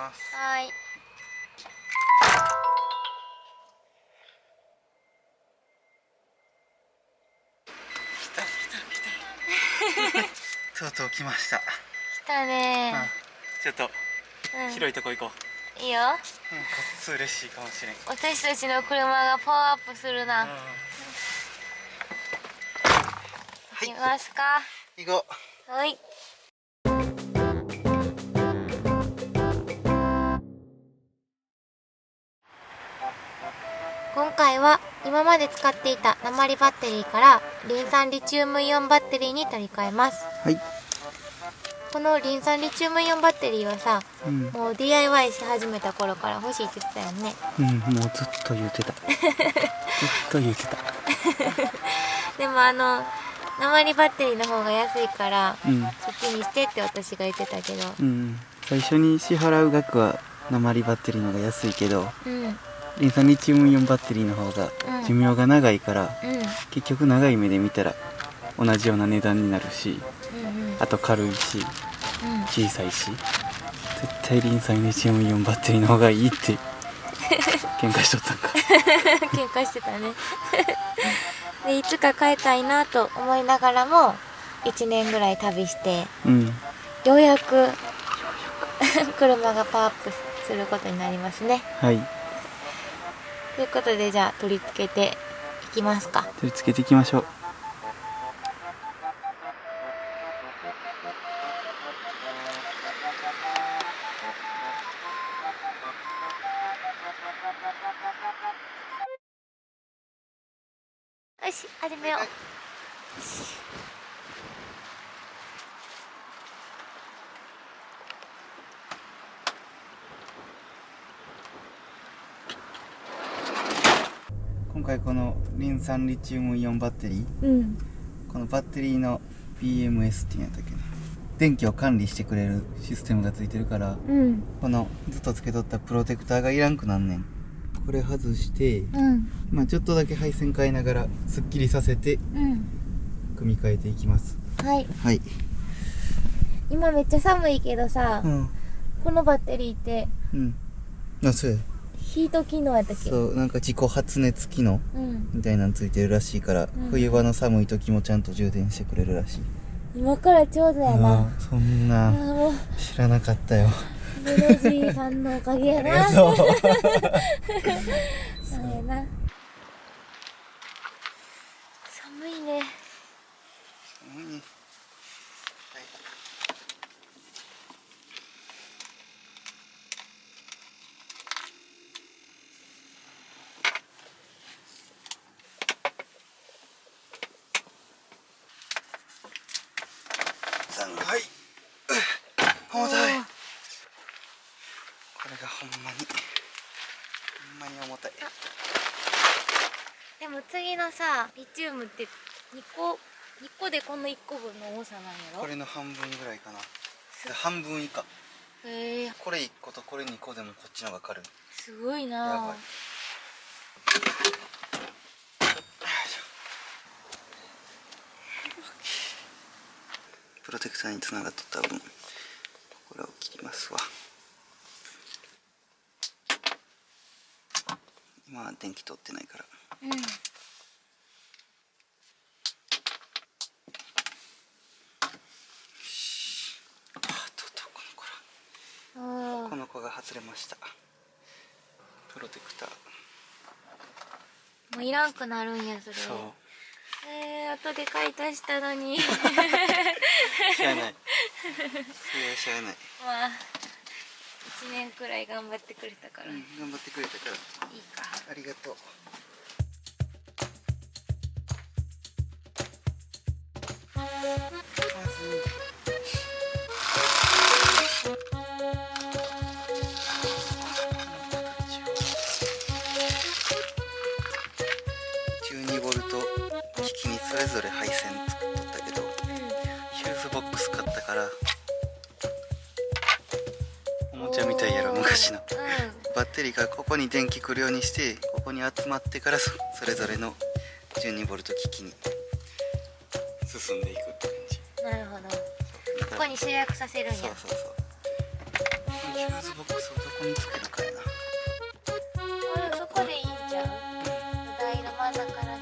ます。はい。とうとう来ました。来たねちょっと広いとこ行こう。いいよ。こっち嬉しいかもしれん。私たちの車がパワーアップするな。行きますか。行こう。はい。今回は今まで使っていた鉛バッテリーからリン酸リチウムイオンバッテリーに取り替えます。はい。このリン酸リチウムイオンバッテリーはさ、もう DIY し始めた頃から欲しいって言ってたよね。もうずっと言ってた。ずっと言ってた。でも鉛バッテリーの方が安いから、そっちにしてって私が言ってたけど、最初に支払う額は鉛バッテリーの方が安いけど、リン酸リチウムイオンバッテリーの方が寿命が長いから、結局長い目で見たら同じような値段になるし、あと軽いし、小さいし、絶対リン酸リチウムイオンバッテリーの方がいいって喧嘩しとったんか。喧嘩してたね。でいつか買いたいなと思いながらも1年ぐらい旅して、ようやく車がパワーアップすることになりますね。はい。ということで、じゃあ取り付けていきますか。取り付けていきましょう。よし、始めよう。今回このリン酸リチウムイオンバッテリー、このバッテリーの BMS っていうんやったっけね、電気を管理してくれるシステムがついてるから、このずっとつけとったプロテクターがいらんくなんねん。これ外して、ちょっとだけ配線変えながらすっきりさせて、組み替えていきます。はい。はい。今めっちゃ寒いけどさ、このバッテリーって、そうや。ヒート機能やったっけ？そう、なんか自己発熱機能、みたいなのついてるらしいから、冬場の寒い時もちゃんと充電してくれるらしい。今からちょうどやな。そんな知らなかったよ。メロジーさんのおかげやな。そう。そうやな。寒いね。寒いね。はい。重たい。これがほんまに重たい。でも次のさ、リチウムって2個でこの1個分の重さなんやろ？これの半分ぐらいかな。半分以下。これ1個とこれ2個でもこっちの方が軽い。すごいな。やばい。プロテクターにつながっとった分、これを切りますわ。今は電気通ってないから。この子が外れました。プロテクターもういらんくなるんや、それ。そう。後で買い足したのに。しゃあない。それはしゃあない。まあ1年くらい頑張ってくれたから、頑張ってくれたからいいか。ありがとう。12ボルト機器にそれぞれ配線作っとったけど、ヒューズボックス買ったから、おもちゃみたいやろ昔の。バッテリーがここに電気来るようにして、ここに集まってからそれぞれの12ボルト機器に進んでいくって感じ。なるほど。ここに集約させるんや。そうそうそう。フューズボックスをどこに作るかやな。そこでいいんちゃう？土台の真ん中らへん。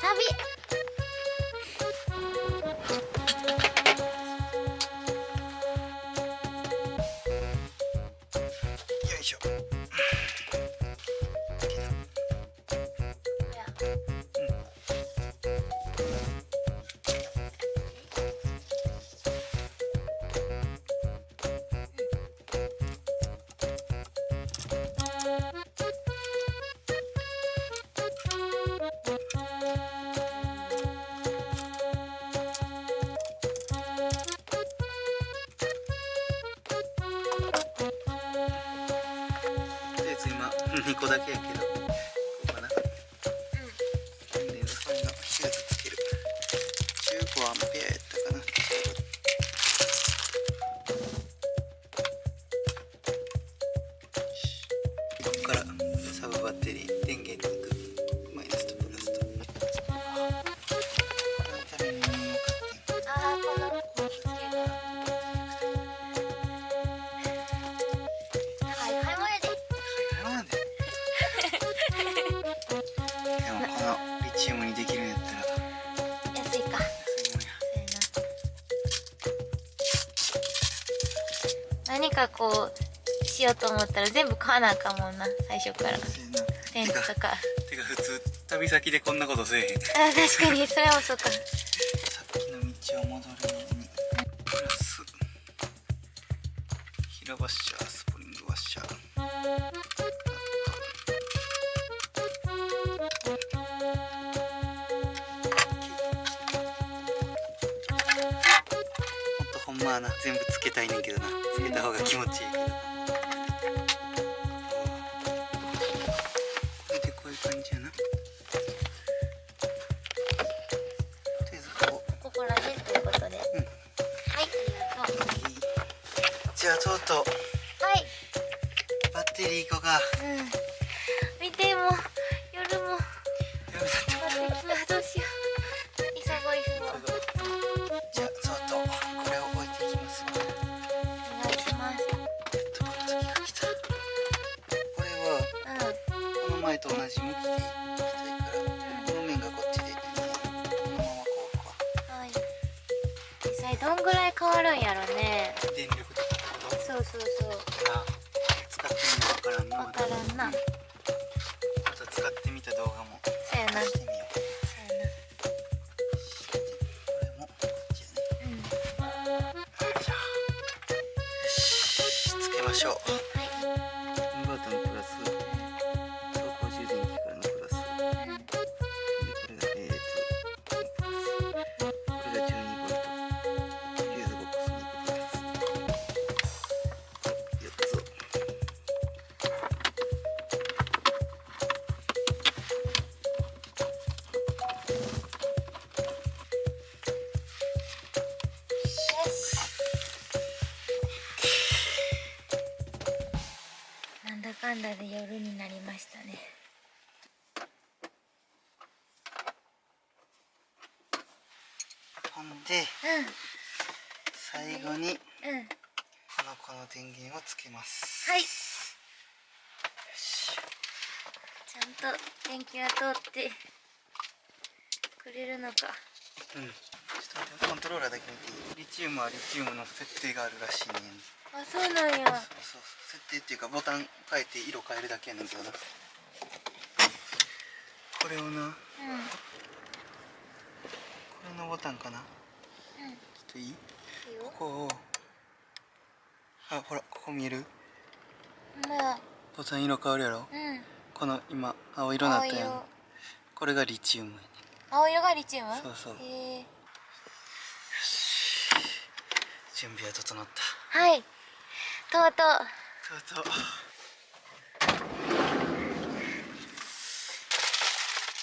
旅。よいしょ。2個だけやけど、こうかな。コンデンサーのヒューズつける。15アンペアやったかな。ここからサブバッテリー電源に行く。マイナスとプラスと。このために何を買ってんの？ああ、このつける。はいはい、もやで。なんででもこのリチウムにできるんやったら安いか。安いもんや。何かこうしようと思ったら全部買わなあかんもんな、最初から。そうやな。テントとか。てか普通旅先でこんなことせえへん。あ、確かにそれもそうか。さっきの道を戻るようにプラスヒラバッシャー、スプリングワッシャー、もっとほんまはな全部つけたいねんけどな、つけた方が気持ちいいけどな。これでこういう感じやな。とりあえずここら辺ということで。はい、ありがとう。じゃあとうとうはい。バッテリー個が見て、もう夜も夜だって。待って、どうしよう。急ごう。じゃあそうとこれを置いていきますよ。お願いします。とこの時が来た。これはこの前と同じ向きでいきたいから、この面がこっちでいいね。このままこうか。はい。実際どんぐらい変わるんやろね。電力とかってこと？そうそうそう。な使ってみるわからんな。わからんな。また使ってみた動画もそうやな。してみよう。そうやな。これもこっちやね。じゃあよしつけましょう。インバーターのプラス、走行充電器からのプラス、でこれがプラス、これが12ボルト、フューズボックスに行くプラス4つを。なんだかんだで夜になりましたね。ほんで最後にこの電源をつけます。はい。よし。ちゃんと電気が通ってくれるのか。ちょっと待って、コントローラーだけ見ていい？リチウムはリチウムの設定があるらしいねん。あ、そうなんや。そう設定っていうかボタン変えて色変えるだけやねんけどな。これをな、これのボタンかな。ちょっといい？いいよ。ここを、ほらここ見える？まあ、ボタン色変わるやろ。この今青色になったやん。これがリチウムやね。青色がリチウム？そうそう。へえ。よし、準備は整った。はい。とうとう。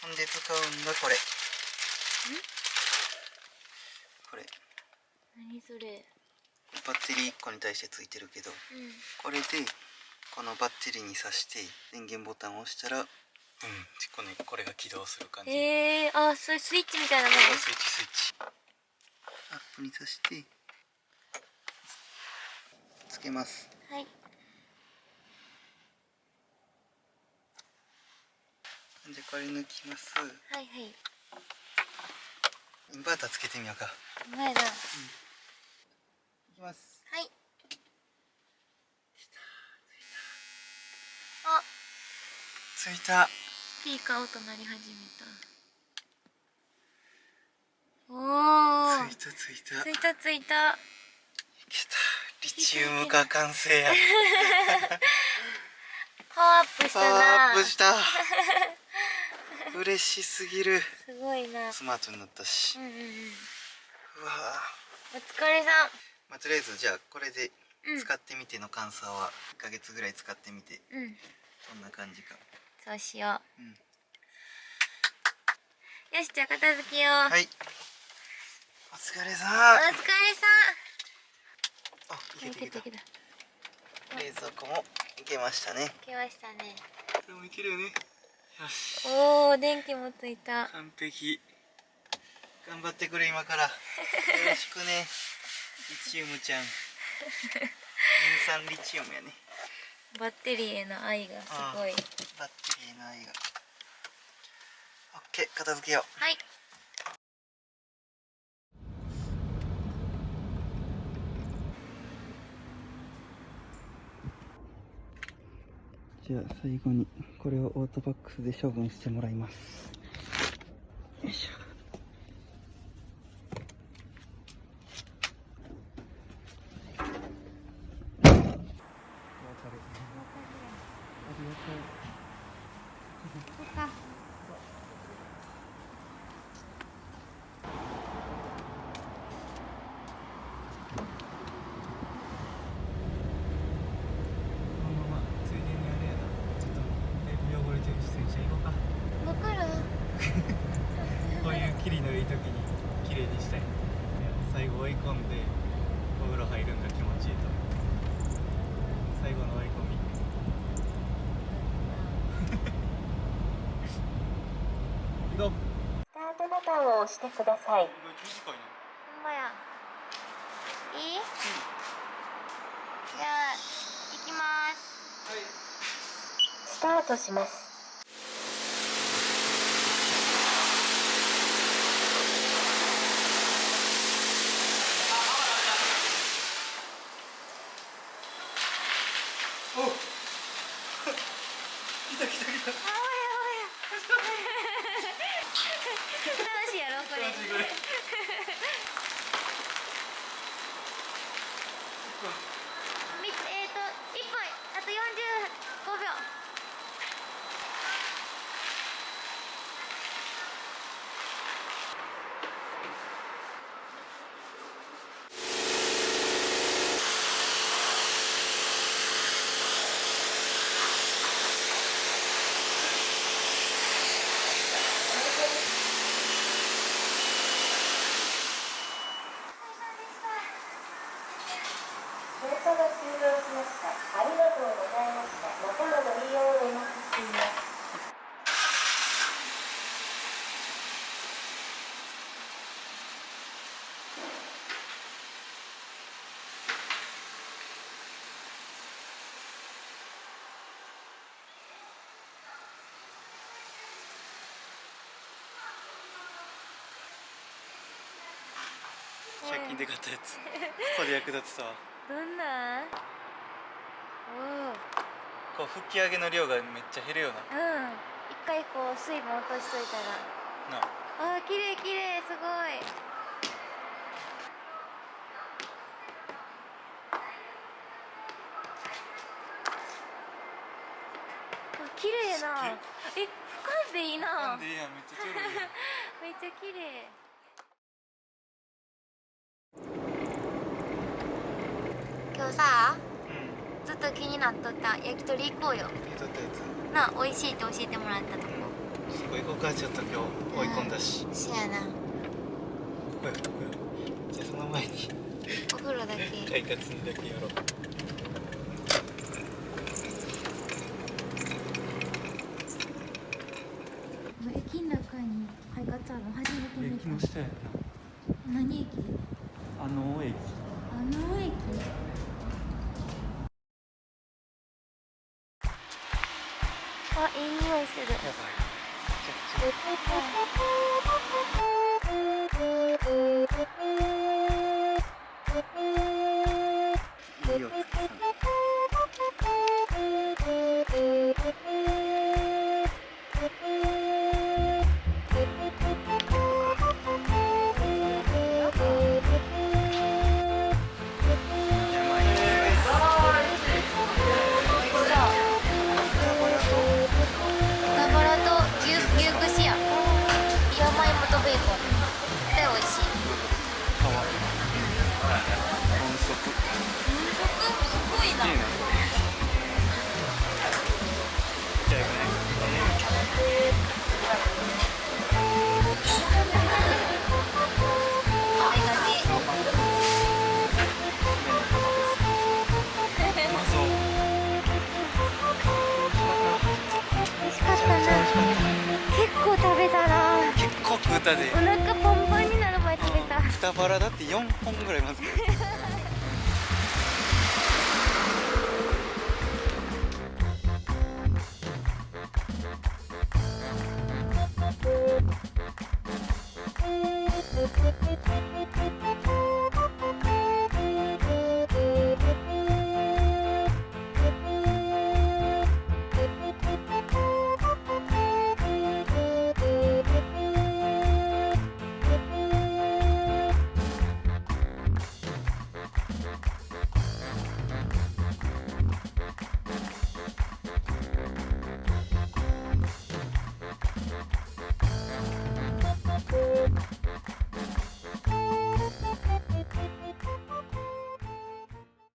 ほんで使うんがこれ。これ何それ？バッテリー1個に対してついてるけど、これでこのバッテリーに挿して電源ボタンを押したら、これが起動する感じ。あ、そういうスイッチみたいなもん。スイッチ。アップに挿してつけます。はい。じゃあこれ抜きます。はいはい。インバーターつけてみようか。前だ。いきます。はい。あ、ついた。スピーカー音鳴り始めた。おお。ついたついた。ついたついた。きた。リチウムが完成や。パワーアップしたな。パワーアップした。嬉しすぎる。すごいな。スマートになったし。うわお疲れさん。まあ、とりあえずじゃあこれで使ってみての感想は1ヶ月ぐらい使ってみて、どんな感じか。そうしよう。よし、じゃあ片付けよう。はい。お疲れさん。お疲れさん。あ、いけた。冷蔵庫もいけましたね。いけましたね。これもいけるよね。よし。おお、電気もついた。完璧。頑張ってくれ今から。よろしくね。リチウムちゃん。リン酸リチウムやね。バッテリーへの愛がすごい。バッテリーへの愛が。オッケー、片付けよう。はい。じゃあ最後にこれをオートバックスで処分してもらいます。よいしょ。こういうキリのいい時に綺麗にしたい。最後追い込んでお風呂入るんが気持ちいいと。最後の追い込み。スタートボタンを押してください。短いな。ほんまや。いい？じゃあ行きます。はい。スタートします。お。来た来た来た。あおや楽しいやろこれ。1分あと45秒。放送が終了しました。ありがとうございました。またのご利用をお待ちしています。100均で買ったやつ。ここで役立ってたわ。どんな？おお。こう吹き上げの量がめっちゃ減るような。一回こう水分落としといたら。なあ。あー、綺麗綺麗、すごい。綺麗な。俯瞰でいいな。なんでいいやん、めっちゃちょうどいいやん。めっちゃ綺麗。今日さ、ずっと気になっとった焼き鳥行こうよ。見とったやつ。なあ、美味しいって教えてもらったとこ。そこ行こうか。ちょっと今日追い込んだし。そやな。ここやここや。じゃあその前にお風呂だけ。快活にだけやろう。駅の中に配達あるの初めて見た。駅の下やな。何駅？あの駅。あの駅？する。やばい。いいよ、月さん。豚バラと牛串や。山芋とベーコン。絶対美味しい。かわいい。豚足。すごいな。いいね。じゃあよね。あれがね。うまそう。美味しかったな。結構食べたな。結構食うたで。お腹パンパンになる前食べた。豚バラだって4本ぐらいまず。